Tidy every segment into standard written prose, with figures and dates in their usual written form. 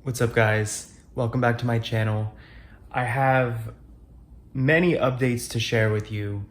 What's up, guys? Welcome back to my channel. I have many updates to share with you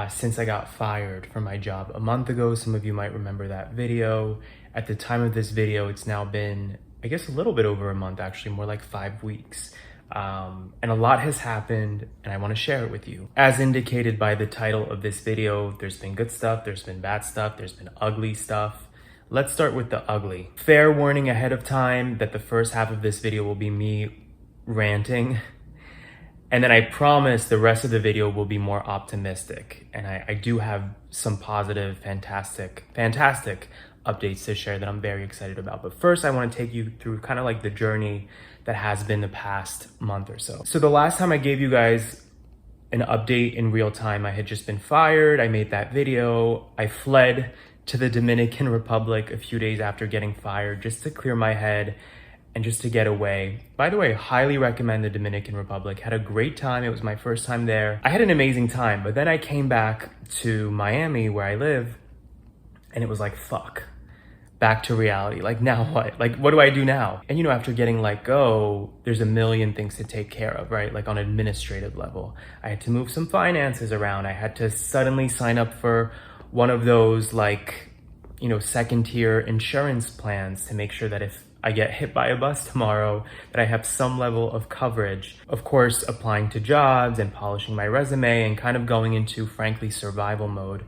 since I got fired from my job a month ago. Some of you might remember that video. At the time of this video, it's now been, I guess, a little bit over a month, actually, more like 5 weeks. And a lot has happened, and I want to share it with you. As indicated by the title of this video, there's been good stuff, there's been bad stuff, there's been ugly stuff. Let's start with the ugly. Fair warning ahead of time that the first half of this video will be me ranting. And then I promise the rest of the video will be more optimistic. And I do have some positive, fantastic updates to share that I'm very excited about. But first, I want to take you through kind of like the journey that has been the past month or so. So the last time I gave you guys an update in real time, I had just been fired. I made that video. I fled to the Dominican Republic a few days after getting fired just to clear my head and just to get away. By the way, highly recommend the Dominican Republic. Had a great time. It was my first time there. I had an amazing time, but then I came back to Miami where I live and it was like, fuck, back to reality. Like, now what? Like, what do I do now? And after getting let go, there's a million things to take care of, right? Like on an administrative level. I had to move some finances around. I had to suddenly sign up for one of those second tier insurance plans to make sure that if I get hit by a bus tomorrow, that I have some level of coverage. Of course, applying to jobs and polishing my resume and kind of going into, frankly, survival mode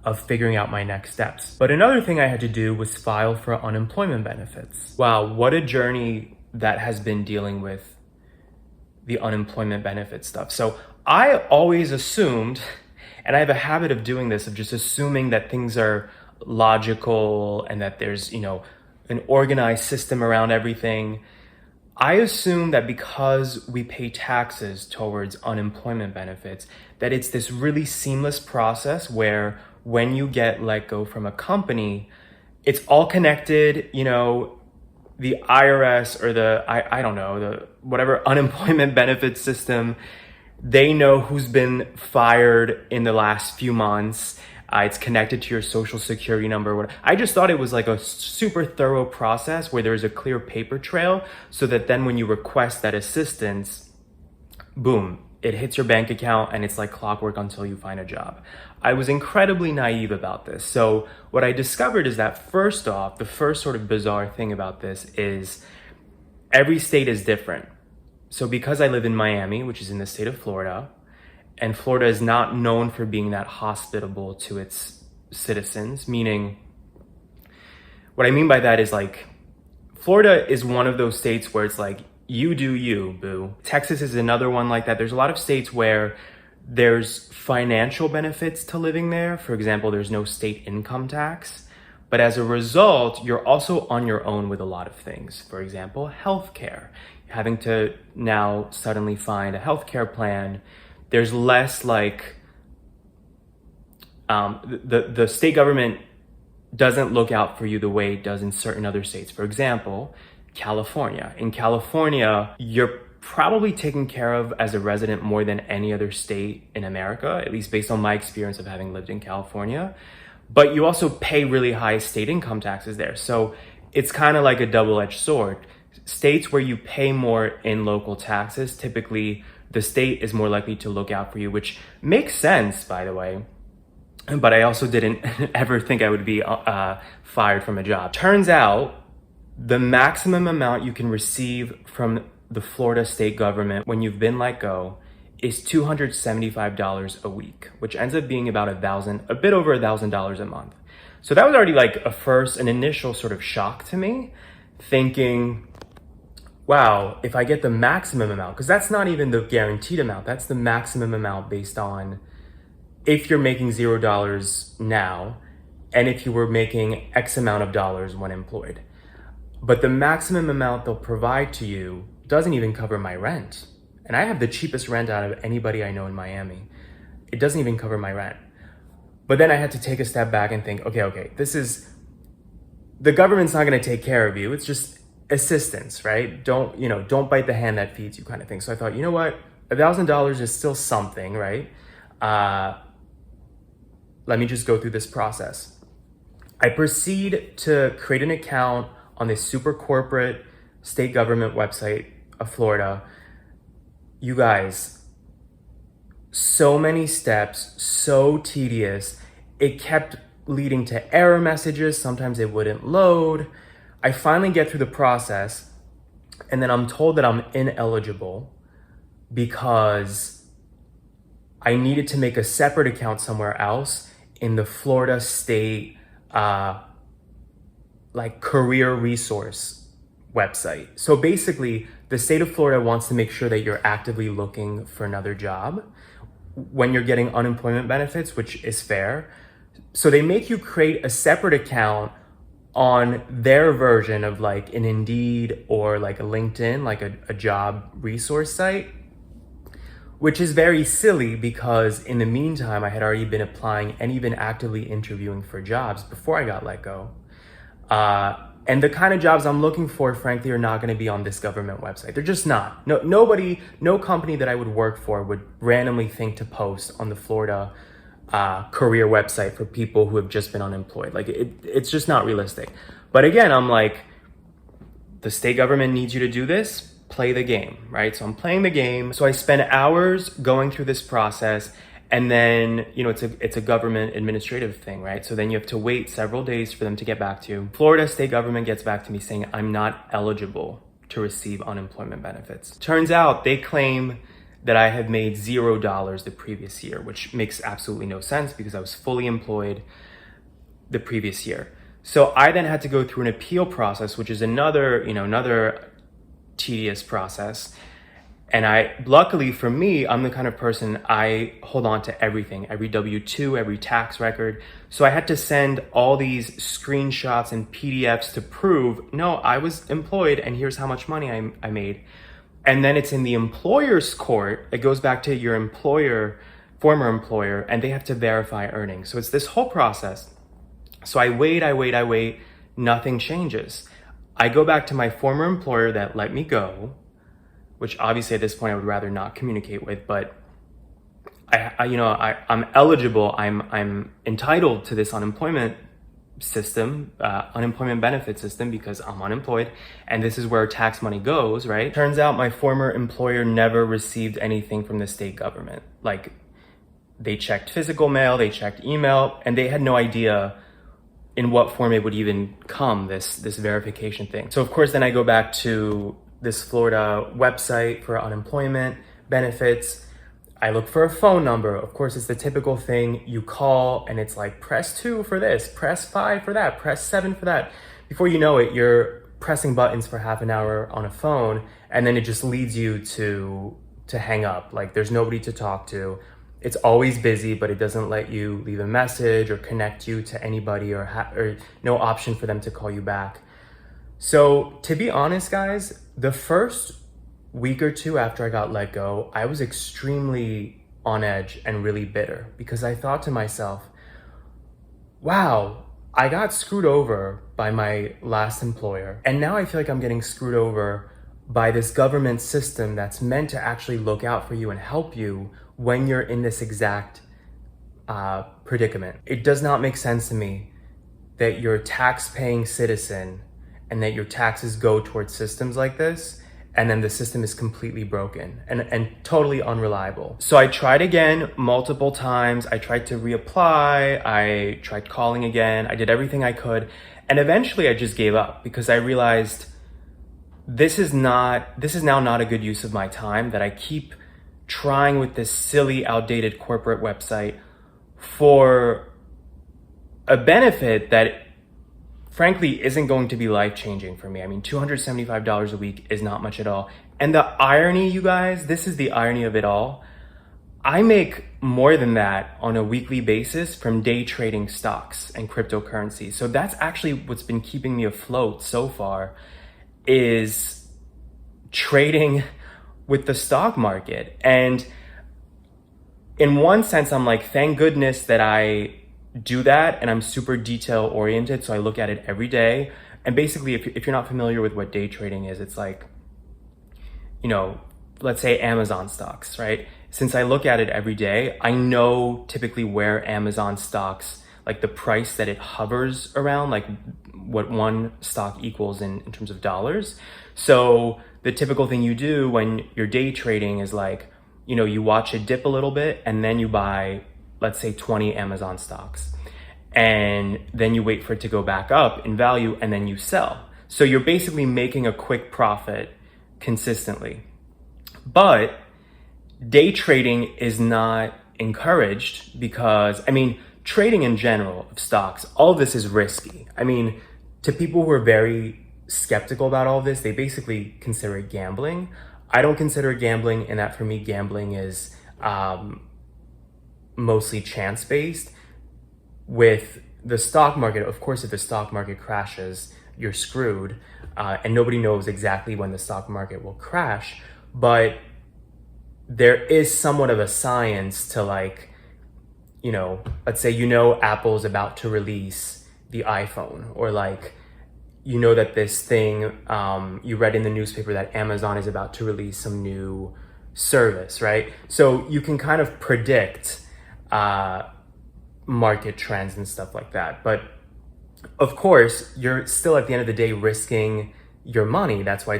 of figuring out my next steps. But another thing I had to do was file for unemployment benefits. Wow, what a journey that has been dealing with the unemployment benefit stuff. So I always assumed, and I have a habit of doing this, of just assuming that things are logical and that there's, an organized system around everything. I assume that because we pay taxes towards unemployment benefits, that it's this really seamless process where when you get let go from a company, it's all connected, the IRS or the whatever unemployment benefits system, they know who's been fired in the last few months. It's connected to your social security number. I just thought it was like a super thorough process where there's a clear paper trail so that then when you request that assistance, boom, it hits your bank account and it's like clockwork until you find a job. I was incredibly naive about this. So what I discovered is that first off, the first sort of bizarre thing about this is every state is different. So because I live in Miami, which is in the state of Florida, and Florida is not known for being that hospitable to its citizens, meaning what I mean by that is like, Florida is one of those states where it's like, you do you, boo. Texas is another one like that. There's a lot of states where there's financial benefits to living there. For example, there's no state income tax. But as a result, you're also on your own with a lot of things. For example, healthcare. Having to now suddenly find a healthcare plan. There's less the state government doesn't look out for you the way it does in certain other states. For example, California. In California, you're probably taken care of as a resident more than any other state in America, at least based on my experience of having lived in California. But you also pay really high state income taxes there. So it's kind of like a double-edged sword. States where you pay more in local taxes, typically the state is more likely to look out for you, which makes sense, by the way. But I also didn't ever think I would be fired from a job. Turns out the maximum amount you can receive from the Florida state government when you've been let go is $275 a week, which ends up being about a bit over $1,000 a month. So that was already like an initial sort of shock to me, thinking, wow, if I get the maximum amount, because that's not even the guaranteed amount, that's the maximum amount based on if you're making $0 now, and if you were making X amount of dollars when employed. But the maximum amount they'll provide to you doesn't even cover my rent. And I have the cheapest rent out of anybody I know in Miami. It doesn't even cover my rent. But then I had to take a step back and think, okay, the government's not gonna take care of you. It's just assistance, right? Don't bite the hand that feeds you kind of thing. So I thought, you know what? $1,000 is still something, right? Let me just go through this process. I proceed to create an account on this super corporate state government website of Florida. You guys, so many steps, so tedious. It kept leading to error messages. Sometimes it wouldn't load. I finally get through the process, and then I'm told that I'm ineligible because I needed to make a separate account somewhere else in the Florida state career resource website. So basically, the state of Florida wants to make sure that you're actively looking for another job when you're getting unemployment benefits, which is fair. So they make you create a separate account on their version of like an Indeed or like a LinkedIn, like a job resource site, which is very silly because in the meantime, I had already been applying and even actively interviewing for jobs before I got let go. And the kind of jobs I'm looking for, frankly, are not going to be on this government website. They're just not. No company that I would work for would randomly think to post on the Florida career website for people who have just been unemployed. Like it's just not realistic. But again, I'm like, the state government needs you to do this. Play the game, right? So I'm playing the game. So I spend hours going through this process. And then, it's a government administrative thing, right? So then you have to wait several days for them to get back to you. Florida state government gets back to me saying I'm not eligible to receive unemployment benefits. Turns out they claim that I have made $0 the previous year, which makes absolutely no sense because I was fully employed the previous year. So I then had to go through an appeal process, which is another tedious process. And luckily for me, I'm the kind of person, I hold on to everything, every W-2, every tax record. So I had to send all these screenshots and PDFs to prove, no, I was employed and here's how much money I made. And then it's in the employer's court. It goes back to your former employer, and they have to verify earnings. So it's this whole process. So I wait, nothing changes. I go back to my former employer that let me go, which obviously at this point I would rather not communicate with, but I'm eligible, I'm entitled to this unemployment benefit system because I'm unemployed, and this is where tax money goes, right? Turns out my former employer never received anything from the state government. Like, they checked physical mail, they checked email, and they had no idea in what form it would even come, this verification thing. So of course, then I go back to this Florida website for unemployment benefits. I look for a phone number. Of course, it's the typical thing. You call and it's like, press 2 for this, press 5 for that, press 7 for that. Before you know it, you're pressing buttons for half an hour on a phone, and then it just leads you to hang up. Like, there's nobody to talk to. It's always busy, but it doesn't let you leave a message or connect you to anybody or no option for them to call you back. So to be honest, guys, the first week or two after I got let go, I was extremely on edge and really bitter because I thought to myself, wow, I got screwed over by my last employer. And now I feel like I'm getting screwed over by this government system that's meant to actually look out for you and help you when you're in this exact predicament. It does not make sense to me that you're a tax-paying citizen and that your taxes go towards systems like this, and then the system is completely broken and totally unreliable. So I tried again multiple times. I tried to reapply. I tried calling again. I did everything I could. And eventually I just gave up because I realized this is now not a good use of my time, that I keep trying with this silly, outdated corporate website for a benefit that frankly isn't going to be life-changing for me. I mean, $275 a week is not much at all. And the irony, you guys, this is the irony of it all. I make more than that on a weekly basis from day trading stocks and cryptocurrencies. So that's actually what's been keeping me afloat so far, is trading with the stock market. And in one sense, I'm like, thank goodness that I do that, and I'm super detail oriented, so I look at it every day. And basically, if you're not familiar with what day trading is, it's like, let's say Amazon stocks, right? Since I look at it every day, I know typically where Amazon stocks, like the price that it hovers around, like what one stock equals in terms of dollars. So the typical thing you do when you're day trading is like, you know, you watch it dip a little bit and then you buy, let's say 20 Amazon stocks. And then you wait for it to go back up in value and then you sell. So you're basically making a quick profit consistently. But day trading is not encouraged because, I mean, trading in general of stocks, all of this is risky. I mean, to people who are very skeptical about all of this, they basically consider it gambling. I don't consider it gambling, in that for me, gambling is mostly chance-based. With the stock market, of course, if the stock market crashes, you're screwed, and nobody knows exactly when the stock market will crash, but there is somewhat of a science to, like, you know, let's say, you know, Apple's about to release the iPhone, or like, you know that this thing, you read in the newspaper that Amazon is about to release some new service, right? So you can kind of predict market trends and stuff like that. But of course, you're still at the end of the day risking your money. That's why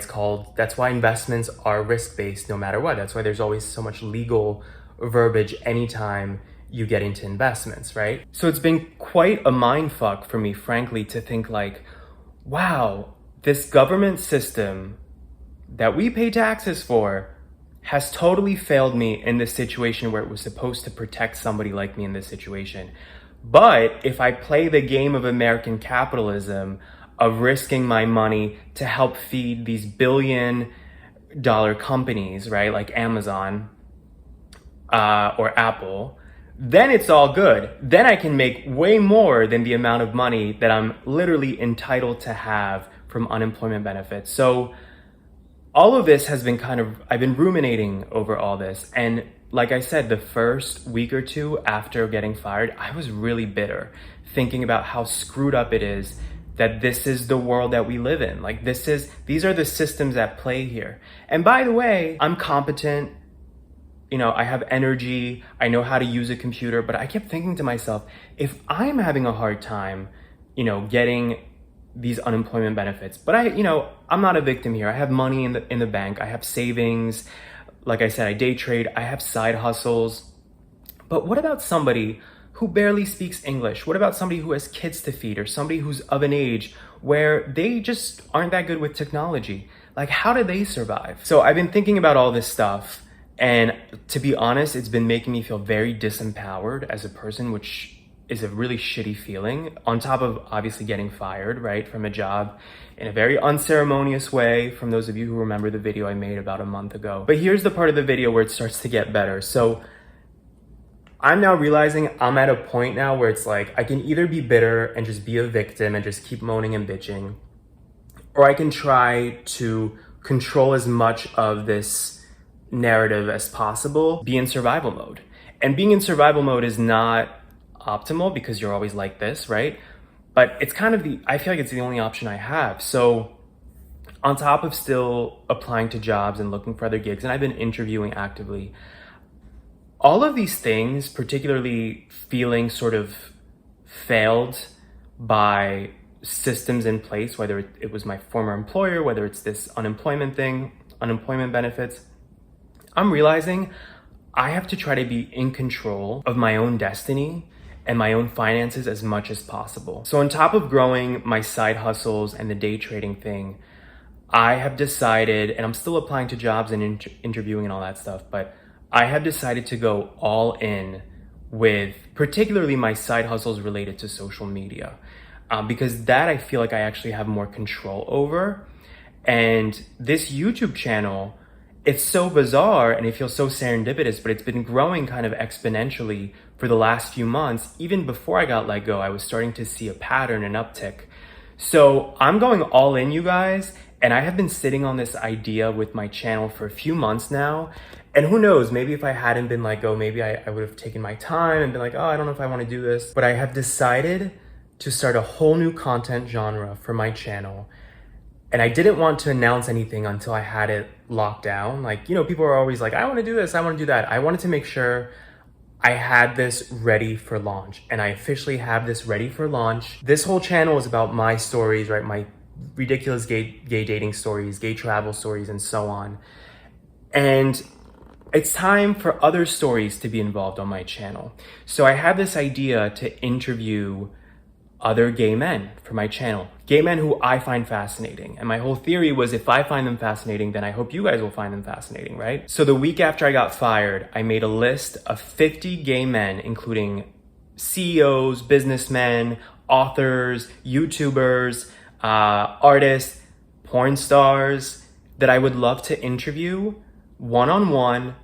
investments are risk-based no matter what. That's why there's always so much legal verbiage anytime you get into investments, right? So it's been quite a mind fuck for me, frankly, to think like, wow, this government system that we pay taxes for has totally failed me in this situation where it was supposed to protect somebody like me in this situation. But if I play the game of American capitalism of risking my money to help feed these billion-dollar companies, right, like Amazon or Apple, then it's all good. Then I can make way more than the amount of money that I'm literally entitled to have from unemployment benefits. So all of this has been I've been ruminating over all this. And like I said, the first week or two after getting fired, I was really bitter, thinking about how screwed up it is that this is the world that we live in. Like these are the systems at play here. And by the way, I'm competent, you know, I have energy, I know how to use a computer, but I kept thinking to myself, if I'm having a hard time, you know, getting these unemployment benefits, but I'm not a victim here. I have money in the bank. I have savings. Like I said, I day trade. I have side hustles. But what about somebody who barely speaks English? What about somebody who has kids to feed, or somebody who's of an age where they just aren't that good with technology? Like, how do they survive? So I've been thinking about all this stuff, and to be honest, it's been making me feel very disempowered as a person, which is a really shitty feeling, on top of obviously getting fired, right, from a job in a very unceremonious way, from those of you who remember the video I made about a month ago. But here's the part of the video where it starts to get better. So I'm now realizing I'm at a point now where it's like, I can either be bitter and just be a victim and just keep moaning and bitching, or I can try to control as much of this narrative as possible, be in survival mode. And being in survival mode is not optimal because you're always like this, right? But it's I feel like it's the only option I have. So on top of still applying to jobs and looking for other gigs, and I've been interviewing actively, all of these things, particularly feeling sort of failed by systems in place, whether it was my former employer, whether it's this unemployment thing, unemployment benefits, I'm realizing I have to try to be in control of my own destiny and my own finances as much as possible. So on top of growing my side hustles and the day trading thing, I have decided, and I'm still applying to jobs and interviewing and all that stuff, but I have decided to go all in with particularly my side hustles related to social media, because that I feel like I actually have more control over. And this YouTube channel, it's so bizarre and it feels so serendipitous, but it's been growing kind of exponentially for the last few months. Even before I got let go, I was starting to see a pattern, an uptick. So I'm going all in, you guys, and I have been sitting on this idea with my channel for a few months now. And who knows, maybe if I hadn't been let go, maybe I would have taken my time and been like, oh, I don't know if I want to do this. But I have decided to start a whole new content genre for my channel. And I didn't want to announce anything until I had it locked down. Like, you know, people are always like, I want to do this, I want to do that. I wanted to make sure I had this ready for launch, and I officially have this ready for launch. This whole channel is about my stories, right? My ridiculous gay dating stories, gay travel stories, and so on. And it's time for other stories to be involved on my channel. So I had this idea to interview other gay men for my channel, gay men who I find fascinating. And my whole theory was, if I find them fascinating, then I hope you guys will find them fascinating, right? So the week after I got fired, I made a list of 50 gay men, including CEOs, businessmen, authors, YouTubers, artists, porn stars, that I would love to interview one-on-one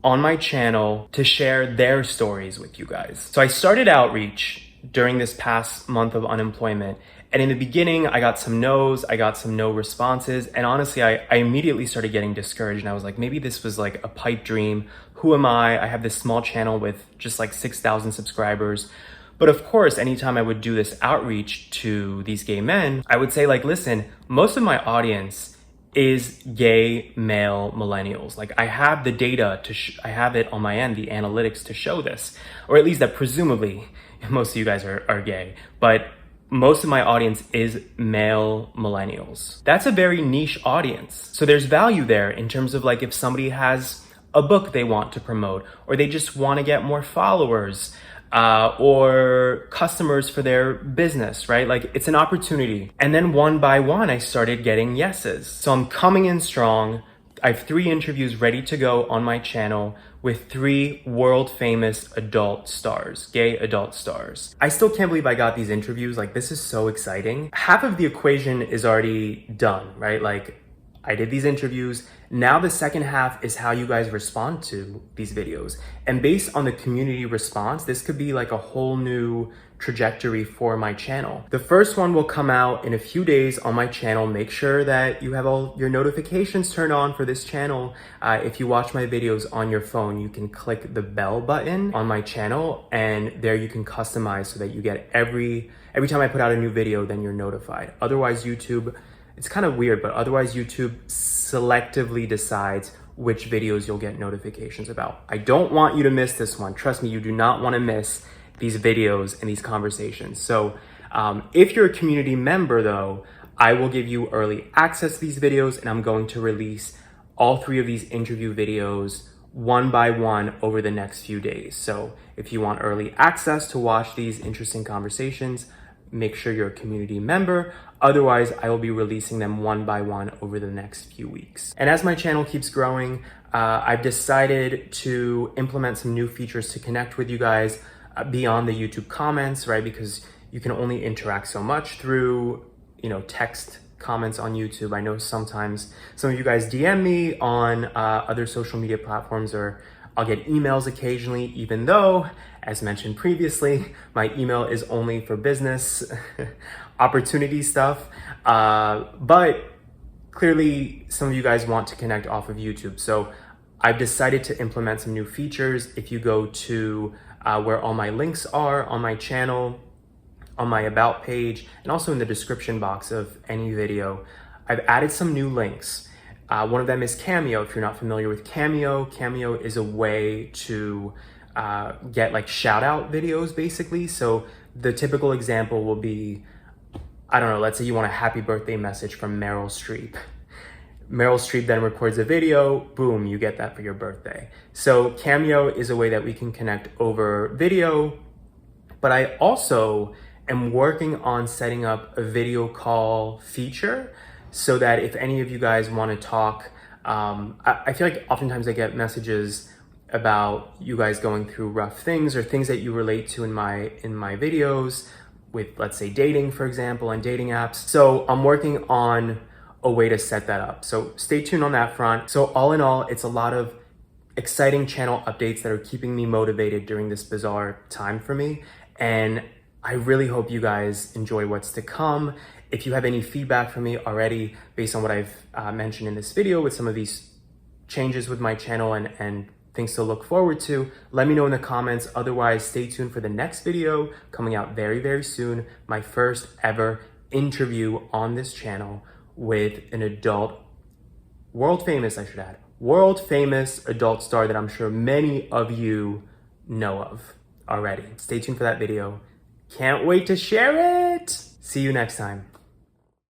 on my channel to share their stories with you guys. So I started outreach during this past month of unemployment. And in the beginning, I got some no's, I got some no responses. And honestly, I immediately started getting discouraged. And I was like, maybe this was like a pipe dream. Who am I? I have this small channel with just like 6,000 subscribers. But of course, anytime I would do this outreach to these gay men, I would say like, listen, most of my audience is gay male millennials. Like, I have the data I have it on my end, the analytics to show this, or at least that presumably most of you guys are gay, but most of my audience is male millennials. That's a very niche audience. So there's value there in terms of like, if somebody has a book they want to promote, or they just want to get more followers, or customers for their business, right? Like, it's an opportunity. And then one by one, I started getting yeses. So I'm coming in strong. I have 3 interviews ready to go on my channel with 3 world famous adult stars, gay adult stars. I still can't believe I got these interviews. Like, this is so exciting. Half of the equation is already done, right? Like, I did these interviews. Now the second half is how you guys respond to these videos. And based on the community response, this could be like a whole new trajectory for my channel. The first one will come out in a few days on my channel. Make sure that you have all your notifications turned on for this channel. If you watch my videos on your phone, you can click the bell button on my channel, and there you can customize so that you get every time I put out a new video, then you're notified. Otherwise, YouTube, it's kind of weird, but otherwise YouTube selectively decides which videos you'll get notifications about. I don't want you to miss this one. Trust me, you do not want to miss these videos and these conversations. So if you're a community member though, I will give you early access to these videos, and I'm going to release all 3 of these interview videos one by one over the next few days. So if you want early access to watch these interesting conversations, make sure you're a community member. Otherwise, I will be releasing them one by one over the next few weeks. And as my channel keeps growing, I've decided to implement some new features to connect with you guys beyond the YouTube comments, right? Because you can only interact so much through, text comments on YouTube. I know sometimes some of you guys DM me on other social media platforms, or I'll get emails occasionally, even though, as mentioned previously, my email is only for business opportunity stuff. But clearly some of you guys want to connect off of YouTube. So I've decided to implement some new features. If you go to where all my links are on my channel, on my about page, and also in the description box of any video, I've added some new links. One of them is Cameo. If you're not familiar with Cameo, Cameo is a way to get like shout out videos basically. So the typical example will be, I don't know, let's say you want a happy birthday message from Meryl Streep. Meryl Streep then records a video, boom, you get that for your birthday. So Cameo is a way that we can connect over video, but I also am working on setting up a video call feature so that if any of you guys want to talk, I feel like oftentimes I get messages about you guys going through rough things or things that you relate to in my videos with, let's say, dating, for example, and dating apps. So I'm working on a way to set that up. So stay tuned on that front. So all in all, it's a lot of exciting channel updates that are keeping me motivated during this bizarre time for me. And I really hope you guys enjoy what's to come. If you have any feedback for me already based on what I've mentioned in this video with some of these changes with my channel and things to look forward to, let me know in the comments. Otherwise, stay tuned for the next video coming out very, very soon. My first ever interview on this channel with an adult, world famous, I should add, world famous adult star that I'm sure many of you know of already. Stay tuned for that video. Can't wait to share it. See you next time.